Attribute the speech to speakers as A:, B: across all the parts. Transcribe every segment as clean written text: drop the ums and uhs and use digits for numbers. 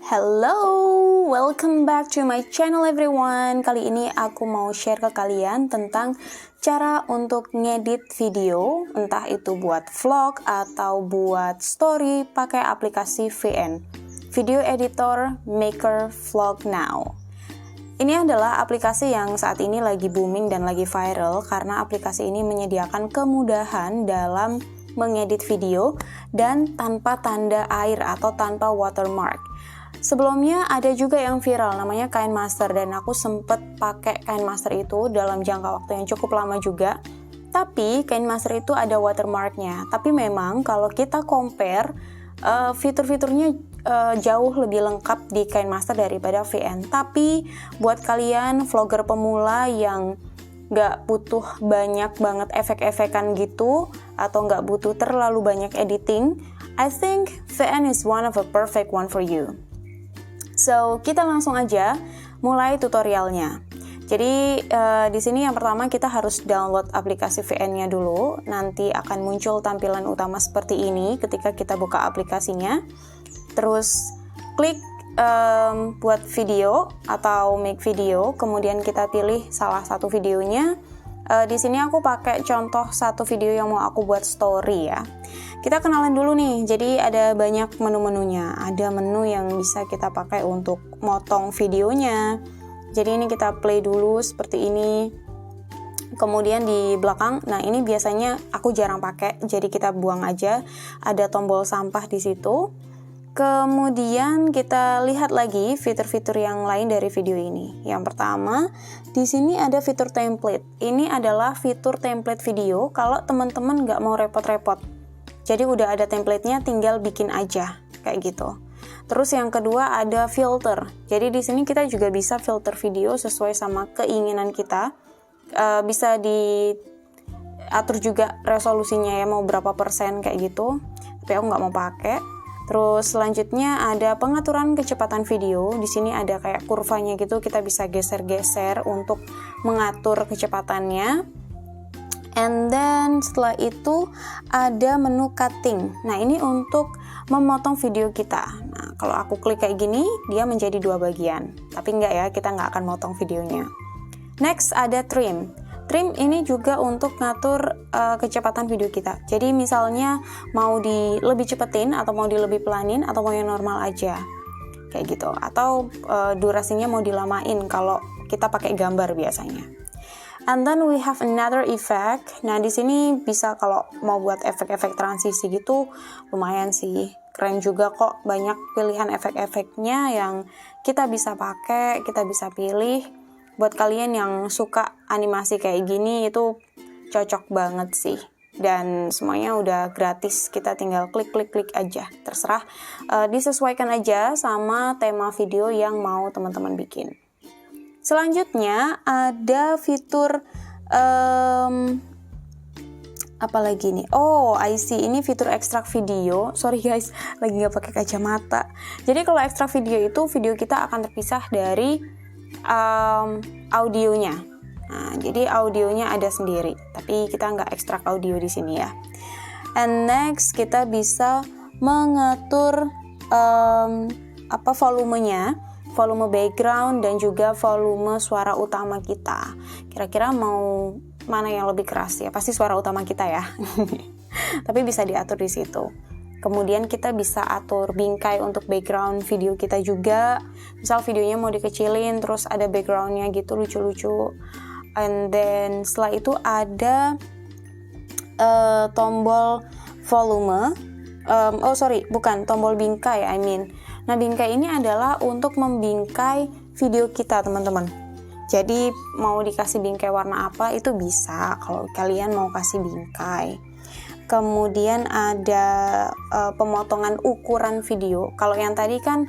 A: Hello, welcome back to my channel everyone. Kali ini aku mau share ke kalian tentang cara untuk ngedit video, entah itu buat vlog atau buat story pakai aplikasi VN, Video Editor Maker Vlog Now. Ini adalah aplikasi yang saat ini lagi booming dan lagi viral karena aplikasi ini menyediakan kemudahan dalam mengedit video dan tanpa tanda air atau tanpa watermark. Sebelumnya ada juga yang viral namanya KineMaster dan aku sempet pakai KineMaster itu dalam jangka waktu yang cukup lama juga. Tapi KineMaster itu ada watermarknya. Tapi memang kalau kita compare fitur-fiturnya jauh lebih lengkap di KineMaster daripada VN. Tapi buat kalian vlogger pemula yang nggak butuh banyak banget efek-efekan gitu atau nggak butuh terlalu banyak editing, I think VN is one of a perfect one for you. So, kita langsung aja mulai tutorialnya. Jadi, di sini yang pertama kita harus download aplikasi VN-nya dulu. Nanti akan muncul tampilan utama seperti ini ketika kita buka aplikasinya. Terus, klik buat video atau make video. Kemudian kita pilih salah satu videonya. Di sini aku pakai contoh satu video yang mau aku buat story ya. Kita kenalan dulu nih, jadi ada banyak menu-menunya. Ada menu yang bisa kita pakai untuk motong videonya. Jadi ini kita play dulu seperti ini. Kemudian di belakang, nah ini biasanya aku jarang pakai, jadi kita buang aja. Ada tombol sampah di situ. Kemudian kita lihat lagi fitur-fitur yang lain dari video ini. Yang pertama, di sini ada fitur template. Ini adalah fitur template video kalau teman-teman nggak mau repot-repot. Jadi udah ada template-nya, tinggal bikin aja kayak gitu. Terus yang kedua ada filter. Jadi di sini kita juga bisa filter video sesuai sama keinginan kita. Bisa diatur juga resolusinya ya, mau berapa persen kayak gitu. Tapi aku nggak mau pakai. Terus selanjutnya ada pengaturan kecepatan video. Di sini ada kayak kurvanya gitu, kita bisa geser-geser untuk mengatur kecepatannya. And then setelah itu ada menu cutting. Nah, ini untuk memotong video kita. Nah, kalau aku klik kayak gini, dia menjadi dua bagian. Tapi enggak ya, kita nggak akan motong videonya. Next ada trim. Trim ini juga untuk ngatur kecepatan video kita. Jadi misalnya mau lebih cepetin atau mau lebih pelanin atau mau yang normal aja. Kayak gitu. Atau durasinya mau dilamain kalau kita pakai gambar biasanya. And then we have another effect. Nah, di sini bisa kalau mau buat efek-efek transisi gitu lumayan sih. Keren juga kok, banyak pilihan efek-efeknya yang kita bisa pakai, kita bisa pilih. Buat kalian yang suka animasi kayak gini itu cocok banget sih. Dan semuanya udah gratis, kita tinggal klik aja. Terserah, disesuaikan aja sama tema video yang mau teman-teman bikin. Selanjutnya ada fitur apa lagi nih? Oh, I see. Ini fitur ekstrak video. Sorry guys, lagi nggak pakai kacamata. Jadi kalau ekstrak video itu video kita akan terpisah dari audionya. Nah, jadi audionya ada sendiri, tapi kita nggak ekstrak audio di sini ya. And next kita bisa mengatur volumenya. Volume background dan juga volume suara utama kita. Kira-kira mau mana yang lebih keras ya? Pasti suara utama kita ya. Tapi bisa diatur di situ. Kemudian kita bisa atur bingkai untuk background video kita juga. Misal videonya mau dikecilin, terus ada backgroundnya gitu lucu-lucu. And then setelah itu ada tombol volume. Tombol bingkai, Nah, bingkai ini adalah untuk membingkai video kita, teman-teman. Jadi, mau dikasih bingkai warna apa, itu bisa kalau kalian mau kasih bingkai. Kemudian ada pemotongan ukuran video. Kalau yang tadi kan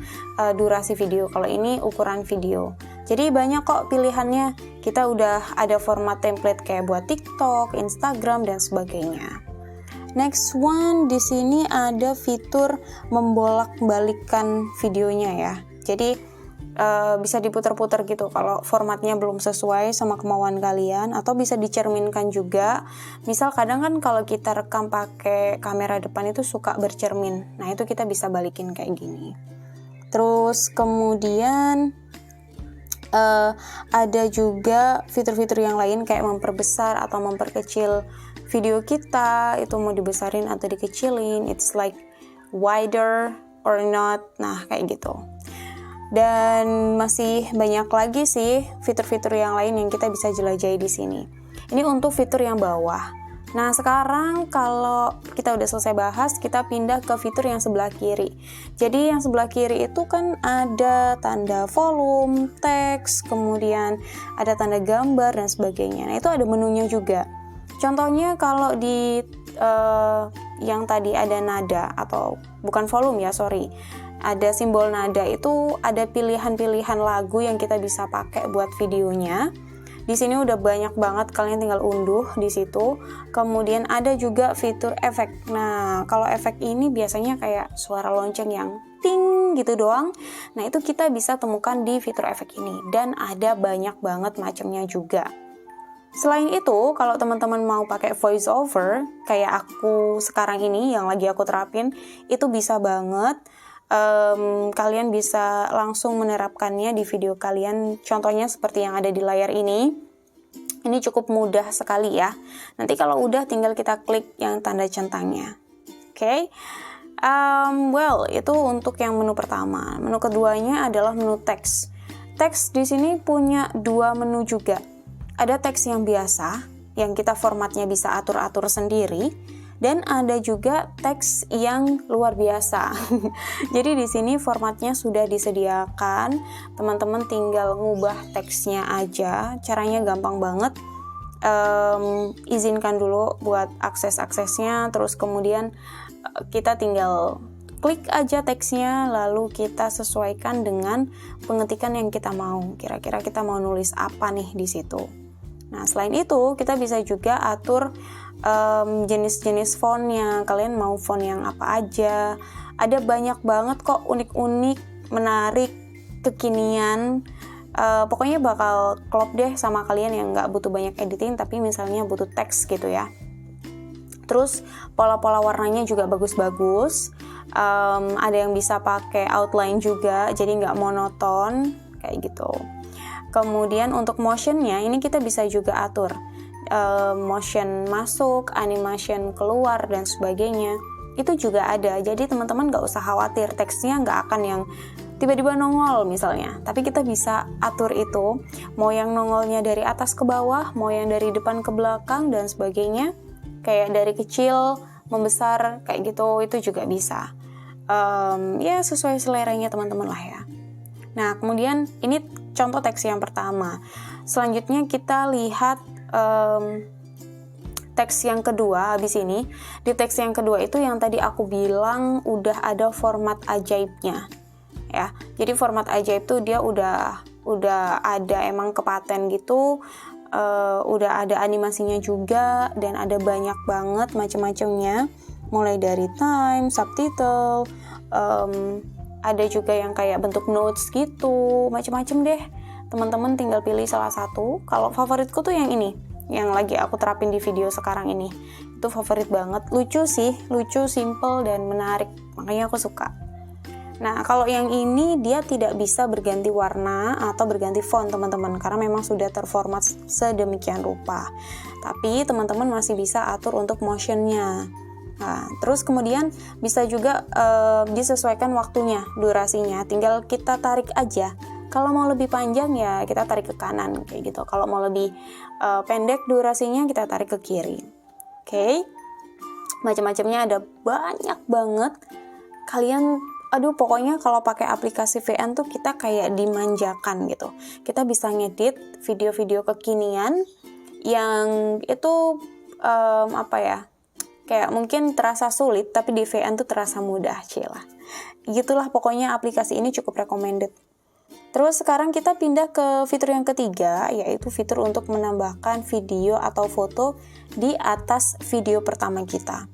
A: durasi video, kalau ini ukuran video. Jadi, banyak kok pilihannya. Kita udah ada format template kayak buat TikTok, Instagram, dan sebagainya. Next one, di sini ada fitur membolak-balikan videonya ya. Jadi bisa diputar-putar gitu kalau formatnya belum sesuai sama kemauan kalian, atau bisa dicerminkan juga. Misal kadang kan kalau kita rekam pakai kamera depan itu suka bercermin. Nah, itu kita bisa balikin kayak gini. Terus Terus kemudian ada juga fitur-fitur yang lain kayak memperbesar atau memperkecil video kita, itu mau dibesarin atau dikecilin, it's like wider or not, nah kayak gitu. Dan masih banyak lagi sih fitur-fitur yang lain yang kita bisa jelajahi di sini. Ini untuk fitur yang bawah. Nah, sekarang kalau kita udah selesai bahas, kita pindah ke fitur yang sebelah kiri. Jadi yang sebelah kiri itu kan ada tanda volume, teks, kemudian ada tanda gambar dan sebagainya. Nah, itu ada menunya juga. Contohnya kalau di yang tadi ada nada, atau bukan volume ya, sorry. Ada simbol nada, itu ada pilihan-pilihan lagu yang kita bisa pakai buat videonya. Di sini udah banyak banget, kalian tinggal unduh di situ. Kemudian ada juga fitur efek. Nah, kalau efek ini biasanya kayak suara lonceng yang ting gitu doang. Nah, itu kita bisa temukan di fitur efek ini, dan ada banyak banget macamnya juga. Selain itu, kalau teman-teman mau pakai voice over kayak aku sekarang ini yang lagi aku terapin, itu bisa banget. Kalian bisa langsung menerapkannya di video kalian, contohnya seperti yang ada di layar ini. Ini cukup mudah sekali ya. Nanti kalau udah tinggal kita klik yang tanda centangnya. Oke. Well, itu untuk yang menu pertama. Menu keduanya adalah menu teks. Teks di sini punya dua menu juga. Ada teks yang biasa, yang kita formatnya bisa atur-atur sendiri. Dan ada juga teks yang luar biasa. Jadi di sini formatnya sudah disediakan. Teman-teman tinggal ngubah teksnya aja. Caranya gampang banget. Izinkan dulu buat akses-aksesnya. Terus kemudian kita tinggal klik aja teksnya, lalu kita sesuaikan dengan pengetikan yang kita mau. Kira-kira kita mau nulis apa nih di situ. Nah, selain itu kita bisa juga atur jenis-jenis fontnya, kalian mau font yang apa aja. Ada banyak banget kok unik-unik, menarik, kekinian. Pokoknya bakal klop deh sama kalian yang nggak butuh banyak editing tapi misalnya butuh teks gitu ya. Terus pola-pola warnanya juga bagus-bagus. Ada yang bisa pakai outline juga, jadi nggak monoton kayak gitu. Kemudian untuk motionnya ini kita bisa juga atur. Motion masuk, animation keluar dan sebagainya, itu juga ada. Jadi teman-teman gak usah khawatir teksnya gak akan yang tiba-tiba nongol misalnya, tapi kita bisa atur itu, mau yang nongolnya dari atas ke bawah, mau yang dari depan ke belakang dan sebagainya, kayak dari kecil membesar kayak gitu, itu juga bisa. Ya sesuai seleranya teman-teman lah ya. Nah, kemudian ini contoh teks yang pertama. Selanjutnya kita lihat teks yang kedua. Habis ini di teks yang kedua itu yang tadi aku bilang udah ada format ajaibnya ya. Jadi format ajaib tuh dia udah ada emang kepaten gitu, udah ada animasinya juga, dan ada banyak banget macam-macamnya, mulai dari time, subtitle, ada juga yang kayak bentuk notes gitu, macam-macam deh. Teman-teman tinggal pilih salah satu. Kalau favoritku tuh yang ini, yang lagi aku terapin di video sekarang ini. Itu favorit banget, lucu sih, lucu, simple, dan menarik, makanya aku suka. Nah, kalau yang ini dia tidak bisa berganti warna atau berganti font teman-teman, karena memang sudah terformat sedemikian rupa. Tapi teman-teman masih bisa atur untuk motionnya. Nah, terus kemudian bisa juga disesuaikan waktunya, durasinya, tinggal kita tarik aja. Kalau mau lebih panjang ya kita tarik ke kanan kayak gitu. Kalau mau lebih pendek durasinya kita tarik ke kiri. Oke. Macam-macamnya ada banyak banget. Kalian pokoknya kalau pakai aplikasi VN tuh kita kayak dimanjakan gitu. Kita bisa ngedit video-video kekinian yang itu kayak mungkin terasa sulit tapi di VN tuh terasa mudah, cilah. Gitulah pokoknya aplikasi ini cukup recommended. Terus sekarang kita pindah ke fitur yang ketiga, yaitu fitur untuk menambahkan video atau foto di atas video pertama kita.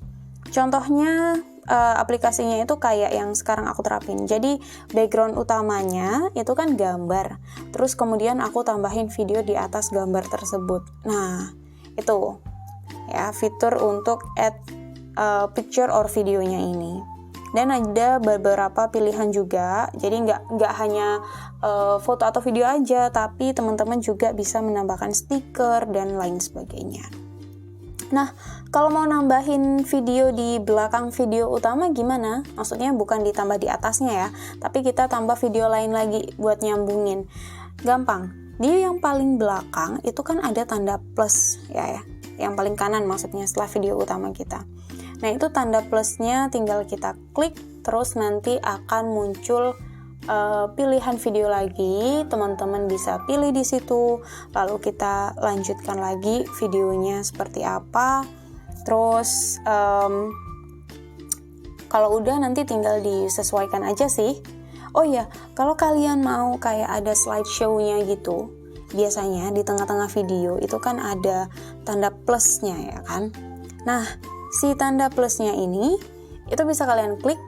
A: Contohnya aplikasinya itu kayak yang sekarang aku terapin. Jadi background utamanya itu kan gambar. Terus kemudian aku tambahin video di atas gambar tersebut. Nah, itu ya fitur untuk add picture or videonya ini. Dan ada beberapa pilihan juga, jadi nggak hanya foto atau video aja, tapi teman-teman juga bisa menambahkan stiker dan lain sebagainya. Nah, kalau mau nambahin video di belakang video utama gimana? Maksudnya bukan ditambah di atasnya ya, tapi kita tambah video lain lagi buat nyambungin. Gampang, di yang paling belakang itu kan ada tanda plus ya, yang paling kanan maksudnya setelah video utama kita. Nah, itu tanda plusnya tinggal kita klik, terus nanti akan muncul pilihan video lagi, teman-teman bisa pilih di situ, lalu kita lanjutkan lagi videonya seperti apa. Terus kalau udah nanti tinggal disesuaikan aja sih. Oh iya, kalau kalian mau kayak ada slideshow-nya gitu, biasanya di tengah-tengah video itu kan ada tanda plusnya ya kan. Nah, si tanda plusnya ini itu bisa kalian klik,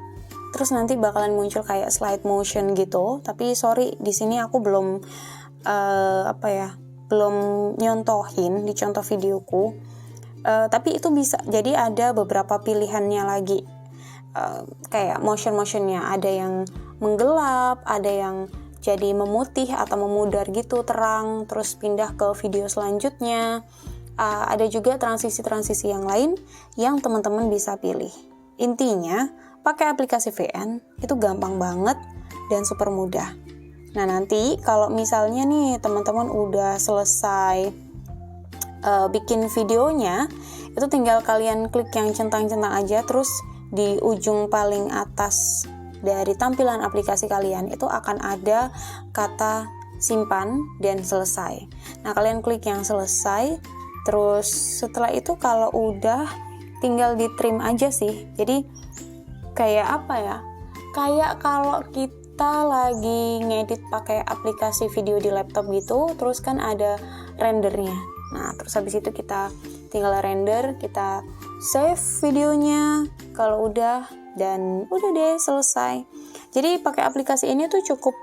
A: terus nanti bakalan muncul kayak slide motion gitu. Tapi sorry, di sini aku belum belum nyontohin di contoh videoku. Tapi itu bisa, jadi ada beberapa pilihannya lagi. Kayak motion-motionnya, ada yang menggelap, ada yang jadi memutih atau memudar gitu, terang, terus pindah ke video selanjutnya. Ada juga transisi-transisi yang lain yang teman-teman bisa pilih. Intinya, pakai aplikasi VN itu gampang banget dan super mudah. Nah, nanti kalau misalnya nih teman-teman udah selesai bikin videonya, itu tinggal kalian klik yang centang-centang aja, terus di ujung paling atas dari tampilan aplikasi kalian itu akan ada kata simpan dan selesai. Nah, kalian klik yang selesai. Terus setelah itu kalau udah tinggal di trim aja sih. Jadi kayak apa ya? Kayak kalau kita lagi ngedit pakai aplikasi video di laptop gitu, terus kan ada rendernya. Nah, terus habis itu kita tinggal render, kita save videonya kalau udah, dan udah deh selesai. Jadi pakai aplikasi ini tuh cukup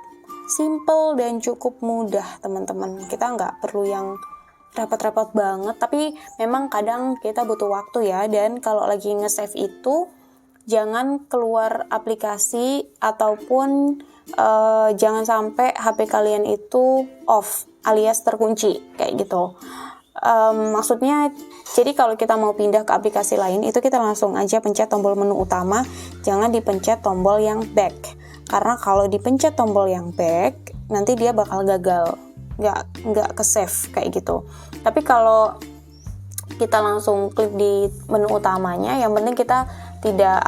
A: simple dan cukup mudah, teman-teman. Kita nggak perlu yang repot-repot banget, tapi memang kadang kita butuh waktu ya. Dan kalau lagi nge-save itu jangan keluar aplikasi ataupun jangan sampai HP kalian itu off alias terkunci kayak gitu. Maksudnya jadi kalau kita mau pindah ke aplikasi lain itu kita langsung aja pencet tombol menu utama, jangan dipencet tombol yang back, karena kalau dipencet tombol yang back nanti dia bakal gagal, nggak ke save kayak gitu. Tapi kalau kita langsung klik di menu utamanya, yang penting kita tidak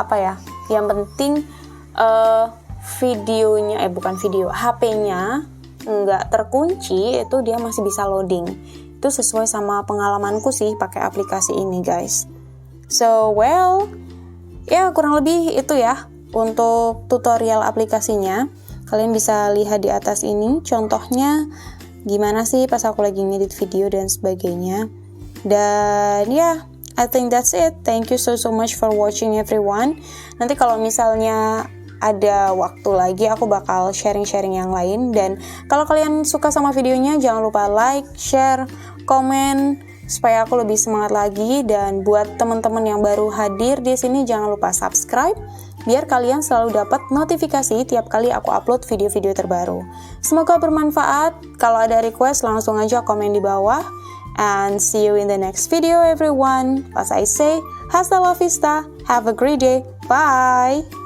A: yang penting HP-nya nggak terkunci, itu dia masih bisa loading. Itu sesuai sama pengalamanku sih pakai aplikasi ini, guys. So, ya kurang lebih itu ya untuk tutorial aplikasinya. Kalian bisa lihat di atas ini contohnya gimana sih pas aku lagi ngedit video dan sebagainya. Dan ya, I think that's it. Thank you so much for watching everyone. Nanti kalau misalnya ada waktu lagi aku bakal sharing-sharing yang lain. Dan kalau kalian suka sama videonya, jangan lupa like, share, komen supaya aku lebih semangat lagi. Dan buat teman-teman yang baru hadir di sini, jangan lupa subscribe biar kalian selalu dapat notifikasi tiap kali aku upload video-video terbaru. Semoga bermanfaat. Kalau ada request langsung aja komen di bawah. And see you in the next video, everyone. As I say, hasta la vista. Have a great day. Bye.